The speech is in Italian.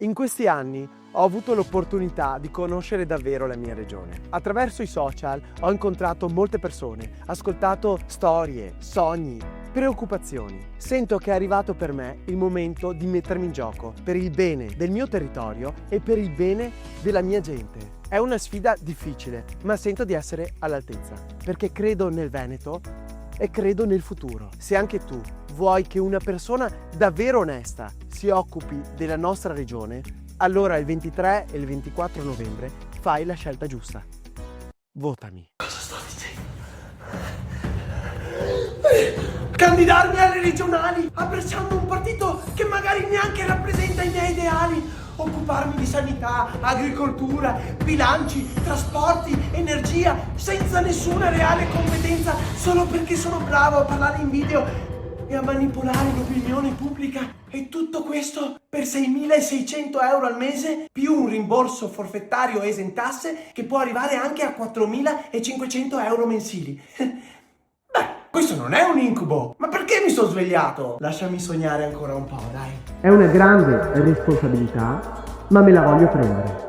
In questi anni ho avuto l'opportunità di conoscere davvero la mia regione. Attraverso i social ho incontrato molte persone, ascoltato storie, sogni, preoccupazioni. Sento che è arrivato per me il momento di mettermi in gioco per il bene del mio territorio e per il bene della mia gente. È una sfida difficile, ma sento di essere all'altezza, perché credo nel Veneto e credo nel futuro. Se anche tu vuoi che una persona davvero onesta si occupi della nostra regione, allora il 23 e il 24 novembre fai la scelta giusta. Votami. Cosa sto dicendo? Candidarmi alle regionali, abbracciando un partito che magari neanche rappresenta i miei ideali. Occuparmi di sanità, agricoltura, bilanci, trasporti, energia, senza nessuna reale competenza, solo perché sono bravo a parlare in video e a manipolare l'opinione pubblica. E tutto questo per 6.600 euro al mese, più un rimborso forfettario esentasse che può arrivare anche a 4.500 euro mensili. Questo non è un incubo! Ma perché mi sono svegliato? Lasciami sognare ancora un po', dai. È una grande responsabilità, ma me la voglio prendere.